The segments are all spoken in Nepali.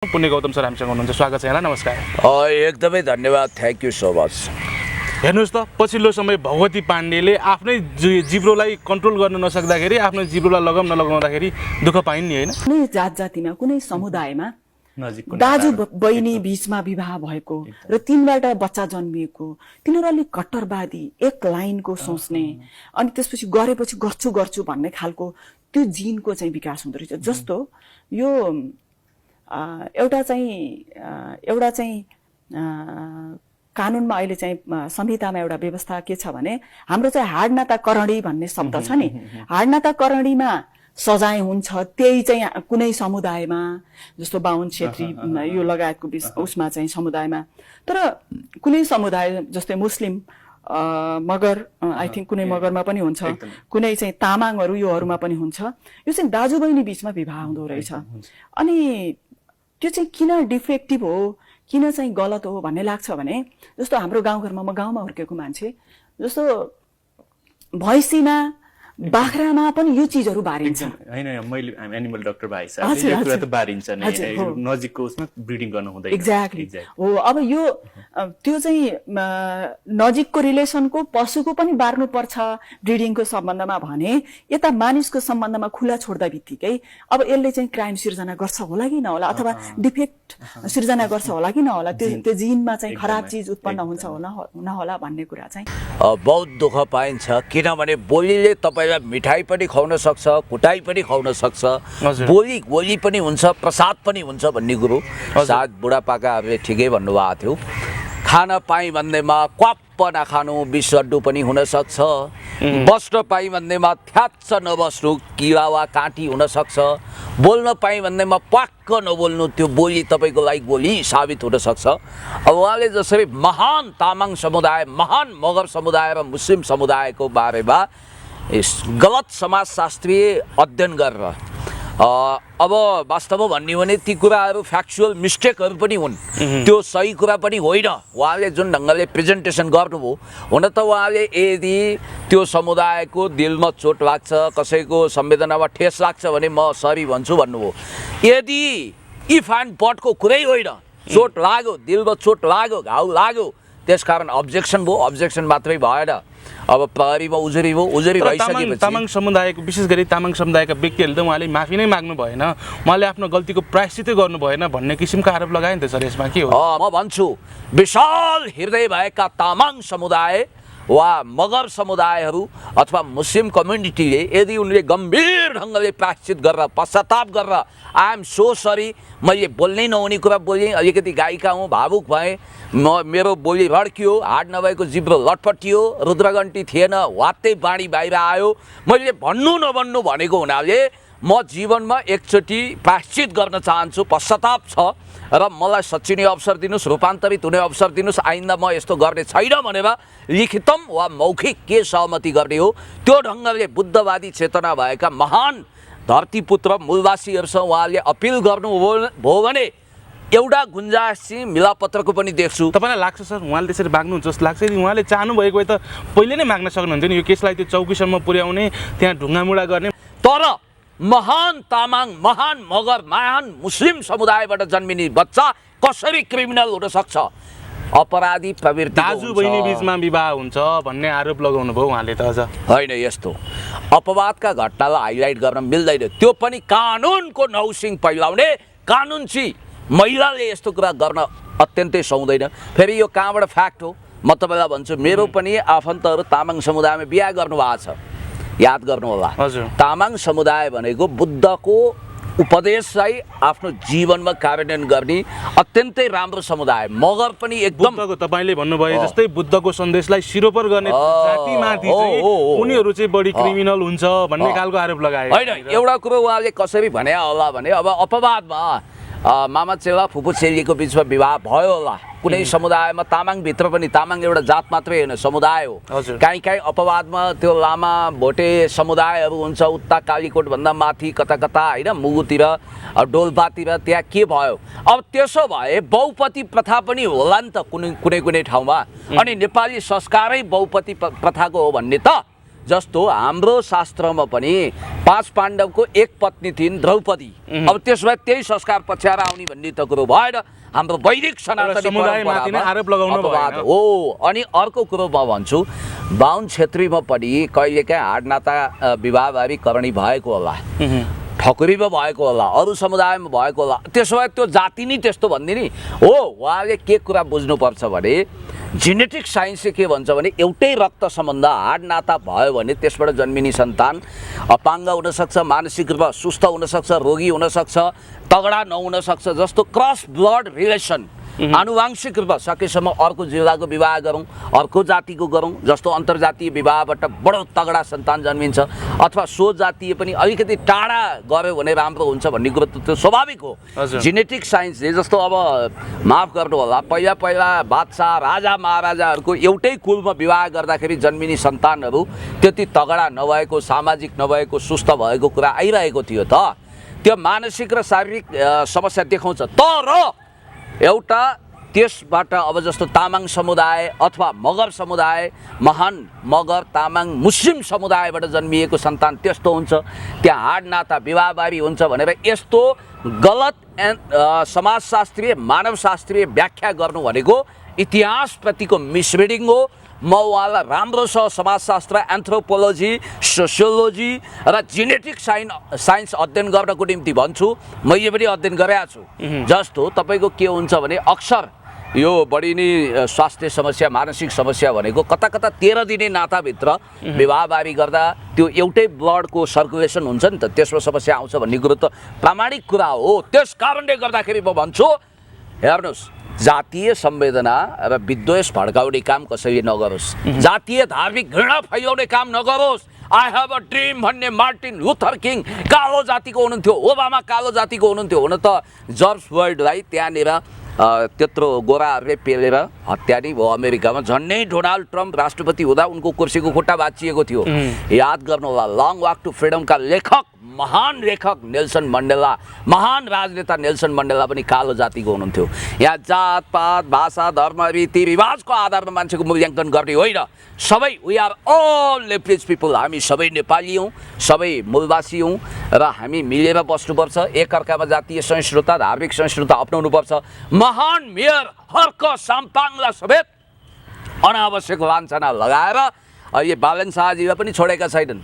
पुण्य गौतम सर हामीसँग हुनुहुन्छ। स्वागत छ यहाँलाई। नमस्कार। एकदमै धन्यवाद। Thank you so much. हेर्नुहोस् त, पछिल्लो समय भगवती पाण्डेले आफ्नै जिब्रोलाई कन्ट्रोल गर्न नसक्दाखेरि आफ्नो जिब्रोलाई लगाम नलगाउँदाखेरि दुःख पाइन् नि, होइन? कुनै जात जातिमा कुनै समुदायमा दाजु बहिनी बीचमा विवाह भएको र तीनबाट बच्चा जन्मिएको, तिनीहरू अलिक कट्टरवादी, एक लाइनको सोच्ने, अनि त्यसपछि गरेपछि गर्छु गर्छु भन्ने खालको त्यो जिनको चाहिँ विकास हुँदो रहेछ। जस्तो यो एउटा चाहिँ कानुनमा अहिले चाहिँ संहितामा एउटा व्यवस्था के छ भने, हाम्रो चाहिँ हाड नाता करणी भन्ने शब्द छ नि, हाड नाता करणीमा सजाय हुन्छ। त्यही चाहिँ कुनै समुदायमा जस्तो बाहुन क्षेत्री यो लगायतको उसमा चाहिँ समुदायमा, तर कुनै समुदाय जस्तै मुस्लिम मगर, आई थिङ्क कुनै मगरमा पनि हुन्छ, कुनै चाहिँ तामाङहरू योहरूमा पनि हुन्छ। यो चाहिँ दाजु बहिनी बीचमा विवाह हुँदो रहेछ। अनि त्यो चाहिँ किन डिफेक्टिभ हो, किन चाहिँ गलत हो भन्ने लाग्छ भने, जस्तो हाम्रो गाउँघरमा, म गाउँमा हुर्केको मान्छे, जस्तो भैँसीमा बाख्रामा पनि यो चिजहरू बारिन्छ हैन। मैले एनिमल डाक्टर भाइ साहब, यो कुरा त बारिन्छ नै, नजिकको उसमा ब्रिडिङ गर्नु हुँदैन। एक्ज्याक्टली हो। अब यो त्यो चाहिँ नजिकको रिलेसनको पशुको पनि बार्नु पर्छ ब्रिडिङको सम्बन्धमा भने, यता मानिसको सम्बन्धमा खुला छोड्दा बित्तिकै अब यसले चाहिँ क्राइम सिर्जना गर्छ होला कि नहोला, अथवा डिफेक्ट सिर्जना गर्छ होला कि नहोला, त्यो जिनमा चाहिँ खराब चिज उत्पन्न हुन्छ नहोला भन्ने कुरा चाहिँ बहुत दुःख पाइन्छ। किनभने बोलीले तपाईलाई मिठाई पनि खुवाउन सक्छ, कुटाई पनि खुवाउन सक्छ, बोली पनि हुन्छ, प्रसाद पनि हुन्छ भन्ने कुरो सायद बुढापाकाहरूले ठिकै भन्नुभएको थियो। खान पाएँ भन्दैमा क्वाप्प नखानु विषड्डु पनि हुनसक्छ, बस्न पाएँ भन्दैमा थ्याच्च नबस्नु किरा वा काँटी हुनसक्छ, बोल्न पाएँ भन्दैमा प्वाक्क नबोल्नु त्यो बोली तपाईँको लागि बोली साबित हुनसक्छ। अब उहाँले जसरी महान तामाङ समुदाय, महान मगर समुदाय र मुस्लिम समुदायको बारेमा गलत समाजशास्त्रीय अध्ययन गरेर अब वास्तवमा भन्ने भने ती कुराहरू फ्याक्चुअल मिस्टेकहरू पनि हुन्, त्यो सही कुरा पनि होइन। उहाँले जुन ढङ्गले प्रेजेन्टेसन गर्नुभयो, हुन त उहाँले यदि त्यो समुदायको दिलमा चोट लाग्छ, कसैको संवेदनामा ठेस लाग्छ भने म सरी भन्छु भन्नुभयो। यदि इफ एन्ड बटको कुरै होइन, चोट लाग्यो, दिलमा चोट लाग्यो, घाउ लाग्यो, त्यसकारण अब्जेक्सन भयो, अब्जेक्सन मात्रै भएन, अब प्रहरीमा उजुरी भयो, उजुरी भइसकेपछि तामाङ समुदायको, विशेष गरी तामाङ समुदायका व्यक्तिहरूले त उहाँले माफी नै माग्नु भएन, उहाँले आफ्नो गल्तीको प्रायश्चितै गर्नु भएन भन्ने किसिमको आरोप लगाए नि त सर। यसमा के हो? म भन्छु, विशाल हृदय भएका तामाङ समुदाय वा मगर समुदायहरू अथवा मुस्लिम कम्युनिटीले यदि उनले गम्भीर ढङ्गले प्रायश्चित गरेर, पश्चाताप गरेर, आई एम सो सरी, मैले बोल्नै नहुने कुरा बोलेँ, अलिकति गायिका हुँ, भावुक भएँ, मेरो बोली भड्कियो, हाड नभएको जिब्रो लटपटियो, रुद्रगन्टी थिएन, वात्तै बाणी बाहिर आयो, मैले भन्नु नभन्नु भनेको हुनाले म जीवनमा एकचोटि प्रायश्चित गर्न चाहन्छु, पश्चाताप छ र मलाई सच्चिने अवसर दिनुहोस्, रूपान्तरित हुने अवसर दिनुहोस्, आइन्दा म यस्तो गर्ने छैन भनेर लिखितम वा मौखिक के सहमति गर्ने हो, त्यो ढङ्गले बुद्धवादी चेतना भएका महान धरतीपुत्र मूलवासीहरूसँग उहाँले अपिल गर्नुभयो भने एउटा गुन्जाइस चाहिँ मिलापत्रको पनि देख्छु। तपाईँलाई लाग्छ सर उहाँले त्यसरी माग्नुहुन्छ जस्तो लाग्छ? यदि उहाँले चाहनु भएको भए त पहिले नै माग्न सक्नुहुन्थ्यो नि, यो केसलाई त्यो चौकीसम्म पुर्याउने, त्यहाँ ढुङ्गामुढा गर्ने। तर महान तामाङ, महान मगर, महान मुस्लिम समुदायबाट जन्मिने बच्चा कसरी क्रिमिनल हुन सक्छ? अपराधी प्रवृत्ति, दाजु बहिनी बीचमा विवाह हुन्छ भन्ने आरोप लगाउनु भयो उहाँले त। अझ होइन, यस्तो अपवादका घटनालाई हाइलाइट गर्न मिल्दैन, त्यो पनि कानुनको नौसिङ पहिलाउने कानुन चाहिँ महिलाले यस्तो कुरा गर्न अत्यन्तै सुहाउँदैन। फेरि यो कहाँबाट फ्याक्ट हो म तपाईँलाई भन्छु, मेरो पनि आफन्तहरू तामाङ समुदायमा बिहा गर्नुभएको छ, याद गर्नु होला। तामाङ समुदाय भनेको बुद्धको उपदेशलाई आफ्नो जीवनमा कार्यान्वयन गर्ने अत्यन्तै राम्रो समुदाय। मगर पनि एकदम तपाईँले भन्नुभयो जस्तै बुद्धको सन्देशलाई सिरोपर गर्ने जातिमाथि चाहिँ उनीहरू चाहिँ बढी क्रिमिनल हुन्छ भन्ने खालको आरोप लगाए। होइन, एउटा कुरो उहाँले कसरी भने होला भने, अब अपवादमा मामा चेला फुपू चेलीको बिचमा विवाह भयो होला कुनै समुदायमा, तामाङभित्र पनि, तामाङ एउटा जात मात्रै होइन, समुदाय हो। काहीँ काहीँ अपवादमा त्यो लामा भोटे समुदायहरू हुन्छ, उता कालीकोटभन्दा माथि कता कता, होइन, मुगुतिर, डोल्पातिर, त्यहाँ के भयो? अब त्यसो भए बहुपति प्रथा पनि होला नि त कुनै कुनै ठाउँमा, अनि नेपाली संस्कारै बहुपति प्रथाको हो भन्ने त जस्तो हाम्रो शास्त्रमा पनि 5 पाण्डवको एक पत्नी थिइन् द्रौपदी। अब त्यसमा त्यही संस्कार पछ्याएर आउने भन्ने त कुरो भएन। हाम्रो वैदिक सनातनी समुदायमाथि नै आरोप लगाउनु अपवाद हो। अनि अर्को कुरो म भन्छु, बाहुन क्षेत्रीमा पनि कहिलेकाहीँ हाडनाता विवाहबारी करणी भएको होला, ठकुरीमा भएको होला, अरू समुदायमा भएको होला। त्यसो भए त्यो जाति नै त्यस्तो भन्दिने हो। उहाँले के कुरा बुझ्नुपर्छ भने जेनेटिक साइन्सले के भन्छ भने एउटै रक्त सम्बन्ध हाड नाता भयो भने त्यसबाट जन्मिने सन्तान अपाङ्ग हुनसक्छ, मानसिक रूपमा सुस्त हुनसक्छ, रोगी हुनसक्छ, तगडा नहुनसक्छ। जस्तो क्रस ब्लड रिलेसन आनुवांशिक रूपमा सकेसम्म अर्को जिल्लाको विवाह गरौँ, अर्को जातिको गरौँ। जस्तो अन्तर्जातीय विवाहबाट बडो तगडा सन्तान जन्मिन्छ, अथवा सो जातीय पनि अलिकति टाढा गऱ्यो भने राम्रो हुन्छ भन्ने कुरो त त्यो स्वाभाविक हो। जेनेटिक साइन्सले जस्तो अब माफ गर्नु होला, पहिला पहिला बादशाह राजा महाराजाहरूको एउटै कुलमा विवाह गर्दाखेरि जन्मिने सन्तानहरू त्यति तगडा नभएको, सामाजिक नभएको, सुस्त भएको कुरा आइरहेको थियो। त त्यो मानसिक र शारीरिक समस्या देखाउँछ। तर एउटा त्यसबाट अब जस्तो तामाङ समुदाय अथवा मगर समुदाय, महान मगर तामाङ मुस्लिम समुदायबाट जन्मिएको सन्तान त्यस्तो हुन्छ, त्यहाँ हाड नाता विवाहबारी हुन्छ भनेर यस्तो गलत समाजशास्त्रीय मानवशास्त्रीय व्याख्या गर्नु भनेको इतिहासप्रतिको मिसरिडिङ हो। म उहाँलाई राम्रोसँग समाजशास्त्र, एन्थ्रोपोलोजी, सोसियोलोजी र जेनेटिक साइन्स अध्ययन गर्नको निम्ति भन्छु। मैले पनि अध्ययन गरेको छु। जस्तो तपाईँको के हुन्छ भने अक्सर यो बढी नै स्वास्थ्य समस्या, मानसिक समस्या भनेको कता कता 13 दिने नाताभित्र विवाहबारी गर्दा त्यो एउटै ब्लडको सर्कुलेसन हुन्छ नि त, त्यसमा समस्या आउँछ भन्ने कुरो त प्रामाणिक कुरा हो। त्यस कारणले गर्दाखेरि म भन्छु, हेर्नुहोस्, जातीय संवेदना र विद्वेष भड्काउने काम कसैले नगरोस्, जातीय धार्मिक घृणा फैलाउने काम नगरोस्। आई हेभ अ ड्रिम भन्ने मार्टिन लुथर किङ कालो जातिको हुनुहुन्थ्यो, ओबामा कालो जातिको हुनुहुन्थ्यो। हुन त जर्ज फ्लोइडलाई त्यहाँनिर त्यत्रो गोराहरूले पेलेर हत्या नै भयो अमेरिकामा। झन्डै डोनाल्ड ट्रम्प राष्ट्रपति हुँदा उनको कुर्सीको खुट्टा भाँचिएको थियो। याद गर्नु होला, लङ वाक टु फ्रिडमका लेखक, महान लेखक नेल्सन मण्डेला, महान राजनेता नेल्सन मण्डेला पनि कालो जातिको हुनुहुन्थ्यो। यहाँ जातपात, भाषा, धर्म, रीतिरिवाजको आधारमा मान्छेको मूल्याङ्कन गर्ने होइन। सबै we are all leftist people, हामी सबै नेपाली हौँ, सबै मूलवासी हौँ र हामी मिलेर बस्नुपर्छ। एकअर्कामा जातीय सहिष्णुता, धार्मिक सहिष्णुता अपनाउनुपर्छ। महान मेयर हर्क साम्पाङलाई समेत अनावश्यक लाञ्छना लगाएर अहिले बालन शाहजीलाई पनि छोडेका छैनन्।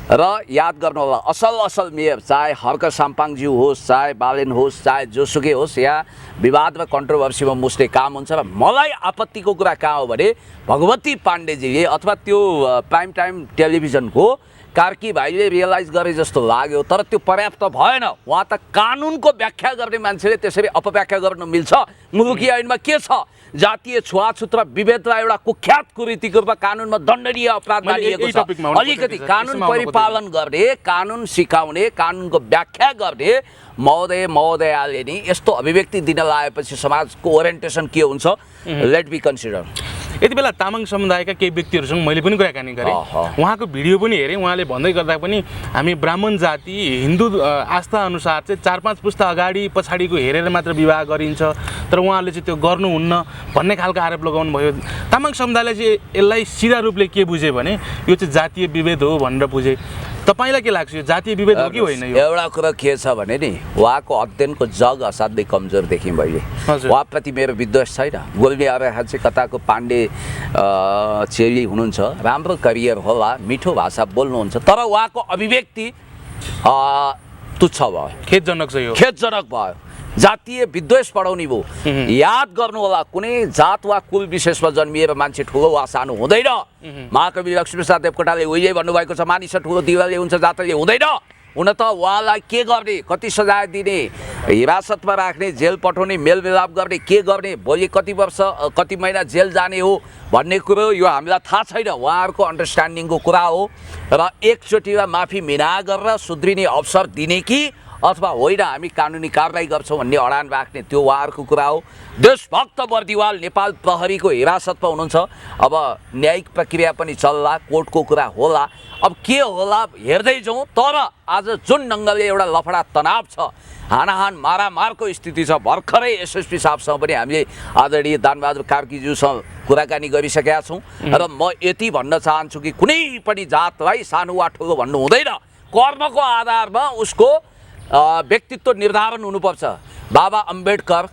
र याद गर्नु होला, असल मेयर चाहे हर्क साम्पाङज्यू होस्, चाहे बालेन होस्, चाहे जोसुकै होस्, यहाँ विवाद र कन्ट्रोभर्सीमा मुस्ने काम हुन्छ। र मलाई आपत्तिको कुरा कहाँ हो भने भगवती पाण्डेजीले अथवा त्यो प्राइम टाइम टेलिभिजनको कार्की भाइले रियलाइज गरे जस्तो लाग्यो, तर त्यो पर्याप्त भएन। उहाँ त कानुनको व्याख्या गर्ने मान्छेले त्यसरी अपव्याख्या गर्न मिल्छ? मुलुकी ऐनमा के छ? जातीय छुवाछुत र विभेदलाई एउटा कुख्यात कुरीतिको रूपमा कानुनमा दण्डनीय अपराध मानिएको छ। अलिकति कानुन परिपालन गर्ने, कानुन सिकाउने, कानुनको व्याख्या गर्ने महोदयाले नि यस्तो अभिव्यक्ति दिन लागेपछि समाजको ओरिएन्टेसन के हुन्छ? Let be consider. यति बेला तामाङ समुदायका केही व्यक्तिहरूसँग मैले पनि कुराकानी गरेँ, उहाँको भिडियो पनि हेरेँ। उहाँले भन्दै गर्दा पनि हामी ब्राह्मण जाति हिन्दू आस्था अनुसार चाहिँ 4-5 पुस्ता अगाडि पछाडिको हेरेर मात्र विवाह गरिन्छ, तर उहाँले चाहिँ त्यो गर्नुहुन्न भन्ने खालको आरोप लगाउनु भयो। तामाङ समुदायले चाहिँ यसलाई सिधा रूपले के बुझे भने यो चाहिँ जातीय विभेद हो भनेर बुझे। तपाईँलाई के लाग्छ, यो जातीय विभेद हो कि होइन? एउटा कुरा के छ भने नि, उहाँको अध्ययनको जग असाध्यै कमजोर देखेँ मैले। उहाँप्रति मेरो विद्वेष छैन। गोल्मी आरेखा चाहिँ कताको पाण्डे चेली हुनुहुन्छ, राम्रो करियर होला, मिठो भाषा बोल्नुहुन्छ, तर उहाँको अभिव्यक्ति तुच्छ भयो, खेदजनक छ। यो खेदजनक भयो, जातीय विद्वेष बढाउने भयो। याद गर्नु होला, कुनै जात वा कुल विशेषमा जन्मिएर मान्छे ठुलो वा सानो हुँदैन। महाकवि लक्ष्मीप्रसाद देवकोटाले उहिले भन्नुभएको छ, मानिस ठुलो दिवाले हुन्छ, जातले हुँदैन। हुन त उहाँलाई के गर्ने, कति सजाय दिने, हिरासतमा राख्ने, जेल पठाउने, मेलमिलाप गर्ने, के गर्ने, भोलि कति वर्ष कति महिना जेल जाने हो भन्ने कुरो यो हामीलाई थाहा छैन। उहाँहरूको अन्डरस्ट्यान्डिङको कुरा हो। र एकचोटिमा माफी मिना गरेर सुध्रिने अवसर दिने कि अथवा होइन हामी कानुनी कारबाही गर्छौँ भन्ने अडान राख्ने त्यो उहाँहरूको कुरा हो। देशभक्त बर्दिवाल नेपाल प्रहरीको हिरासतमा हुनुहुन्छ। अब न्यायिक प्रक्रिया पनि चल्ला, कोर्टको कुरा होला, अब के होला हेर्दै जाउँ। तर आज जुन ढङ्गले एउटा लफडा तनाव छ, हानाहान मारामारको स्थिति छ, भर्खरै एसएसपी साहबसँग पनि हामीले आदरणीय दानबहादुर कार्कीज्यूसँग कुराकानी गरिसकेका छौँ। र म यति भन्न चाहन्छु कि कुनै पनि जातलाई सानो वा ठुलो भन्नु हुँदैन, कर्मको आधारमा उसको व्यक्तित्व निर्धारण हुनुपर्छ। बाबा अम्बेडकर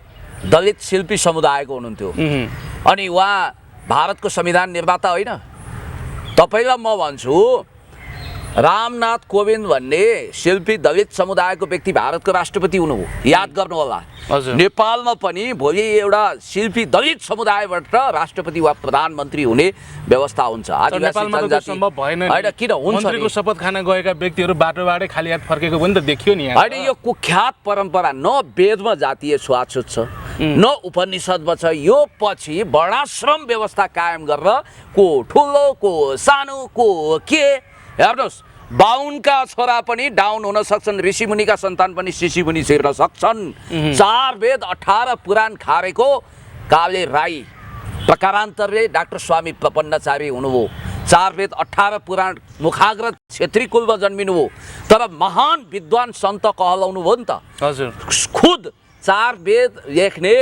दलित शिल्पी समुदायको हुनुहुन्थ्यो अनि उहाँ भारतको संविधान निर्माता होइन। तपाईँलाई म भन्छु रामनाथ कोविन्द भन्ने शिल्पी दलित समुदायको व्यक्ति भारतको राष्ट्रपति हुनुभयो, याद गर्नु होला। नेपालमा पनि भोलि एउटा शिल्पी दलित समुदायबाट राष्ट्रपति वा प्रधानमन्त्री हुने व्यवस्था हुन्छ। आदिवासी जनजाति होइन किन हुन्छ? मन्त्रीको शपथ खान गएका व्यक्तिहरू बाटोबाटै खाली हात फर्केको पनि त देखियो नि। होइन यो कुख्यात परम्परा न वेदमा जातीय छुवाछुत छ न उपनिषदमा छ। यो पछि वर्णाश्रम व्यवस्था कायम गरेर को ठुलो को सानो को के हेर्नुहोस्, बाहुनका छोरा पनि डाउन हुन सक्छन्, ऋषिमुनिका सन्तान पनि शिशिमुनि छिर्न सक्छन्। 4 वेद 18 पुराण खारेको काले राई प्रकारान्तरले डाक्टर स्वामी प्रपन्नचारी हुनुभयो। 4 वेद 18 पुराण मुखाग्रत क्षेत्री कुलमा जन्मिनुभयो, तर महान विद्वान सन्त कहलाउनु भयो नि त। हजुर, खुद 4 वेद लेख्ने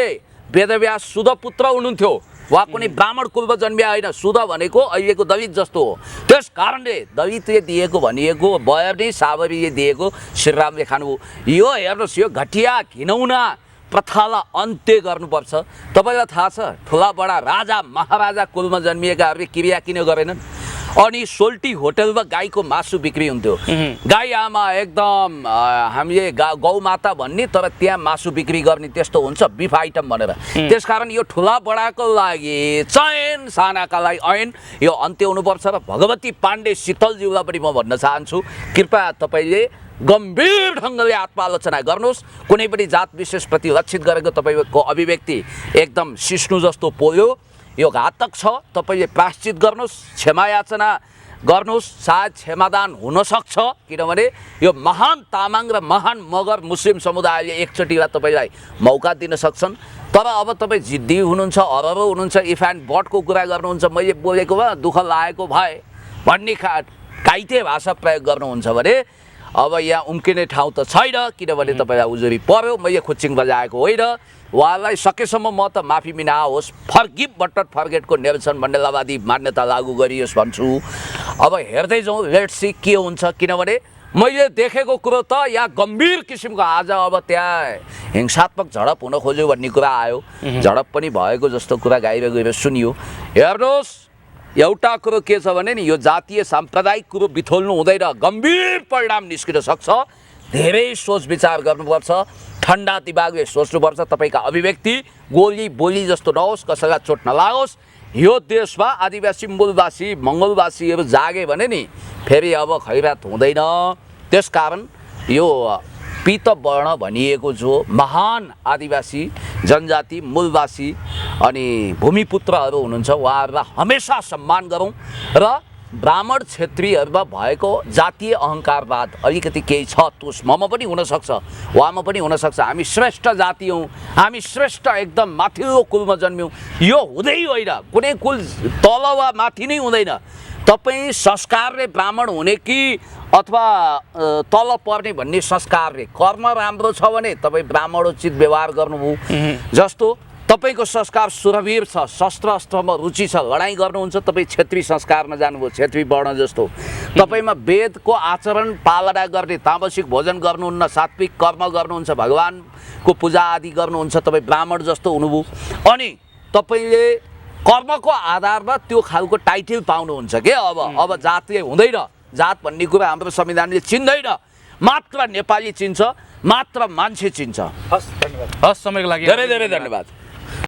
वेदव्यास सुध पुत्र हुनुहुन्थ्यो, वा कुनै ब्राह्मण कुलमा जन्मिया होइन। सुध भनेको अहिलेको दलित जस्तो हो। त्यस कारणले दलितले दिएको भनिएको बयर्नी साबरीले दिएको श्रीरामले खानुभयो। यो हेर्नुहोस्, यो घटिया घिनौना प्रथालाई अन्त्य गर्नुपर्छ। तपाईँलाई थाहा छ ठुला बडा राजा महाराजा कुलमा जन्मिएकाहरूले क्रिया किन गरेनन्? अनि सोल्टी होटलमा गाईको मासु बिक्री हुन्थ्यो। गाई आमा एकदम हामीले गौमाता भन्ने, तर त्यहाँ मासु बिक्री गर्ने त्यस्तो हुन्छ बिफ आइटम भनेर। त्यसकारण यो ठुला बडाको लागि चयन, सानाका लागि ऐन, यो अन्त्य हुनुपर्छ। र भगवती पाण्डे शीतलज्यूलाई पनि म भन्न चाहन्छु, कृपया तपाईँले गम्भीर ढङ्गले आत्मालोचना गर्नुहोस्। कुनै पनि जात विशेषप्रति लक्षित गरेको तपाईँको अभिव्यक्ति एकदम सिस्नु जस्तो पोल्यो, यो घातक छ। तपाईँले प्रायश्चित गर्नुहोस्, क्षमा याचना गर्नुहोस्, सायद क्षमादान हुनसक्छ। किनभने यो महान तामाङ र महान मगर मुस्लिम समुदायले एकचोटिलाई तपाईँलाई मौका दिन सक्छन्। तर अब तपाईँ जिद्दी हुनुहुन्छ, अररो हुनुहुन्छ, इफ एन्ड बटको कुरा गर्नुहुन्छ, मैले बोलेको भए दुःख लागेको भए भन्ने काइते भाषा प्रयोग गर्नुहुन्छ भने अब यहाँ उम्किने ठाउँ त छैन। किनभने तपाईँलाई उजुरी पर्यो, मैले खुच्चिङ बजाएको होइन। उहाँलाई सकेसम्म म त माफी मिनाओस्, फर्गिभ बट नट फर्गेटको नेल्सन मण्डेलावादी मान्यता लागू गरियोस् भन्छु। अब हेर्दै जाउँ, लेट्स सी के हुन्छ। किनभने मैले देखेको कुरो त यहाँ गम्भीर किसिमको आज अब त्यहाँ हिंसात्मक झडप हुन खोज्यो भन्ने कुरा आयो। झडप पनि भएको जस्तो कुरा गाइर गएर सुनियो। हेर्नुहोस्, एउटा कुरो के छ भने नि, यो जातीय साम्प्रदायिक कुरो बिथोल्नु हुँदैन, गम्भीर परिणाम निस्किन सक्छ। धेरै सोच विचार गर्नुपर्छ, ठन्डा दिमागले सोच्नुपर्छ। तपाईँका अभिव्यक्ति गोली बोली जस्तो नहोस्, कसैलाई चोट नलागोस्। यो देशमा आदिवासी मूलवासी मङ्गलवासीहरू जागे भने नि फेरि अब खैरात हुँदैन। त्यसकारण यो पीत वर्ण भनिएको जो महान आदिवासी जनजाति मूलवासी अनि भूमिपुत्रहरू हुनुहुन्छ, उहाँहरूलाई हमेसा सम्मान गरौँ। र ब्राह्मण क्षेत्रीहरूमा भएको जातीय अहङ्कारवाद अलिकति केही छ, ममा पनि हुनसक्छ, उहाँमा पनि हुनसक्छ। हामी श्रेष्ठ जाति हौँ, हामी श्रेष्ठ एकदम माथिल्लो कुलमा जन्म्यौँ, यो हुँदै होइन। कुनै कुल तल वा माथि नै हुँदैन। तपाईँ संस्कारले ब्राह्मण हुने कि अथवा तल पर्ने भन्ने संस्कारले, कर्म राम्रो छ भने तपाईँ ब्राह्मणोचित व्यवहार गर्नुभयो। जस्तो तपाईँको संस्कार सुरवीर छ, शस्त्र अस्त्रमा रुचि छ, लडाइँ गर्नुहुन्छ, तपाईँ क्षेत्री संस्कारमा जानुभयो, क्षेत्री वर्ण जस्तो। तपाईँमा वेदको आचरण पालना गर्ने, तामसिक भोजन गर्नुहुन्न, सात्विक कर्म गर्नुहुन्छ, भगवानको पूजा आदि गर्नुहुन्छ, तपाईँ ब्राह्मण जस्तो हुनुभयो। अनि तपाईँले कर्मको आधारमा त्यो खालको टाइटल पाउनुहुन्छ के। अब जातले हुँदैन, जात भन्ने कुरा हाम्रो संविधानले चिन्दैन, मात्र नेपाली चिन्छ, मात्र मान्छे चिन्छ। हस्, समयको लागि धेरै धेरै धन्यवाद।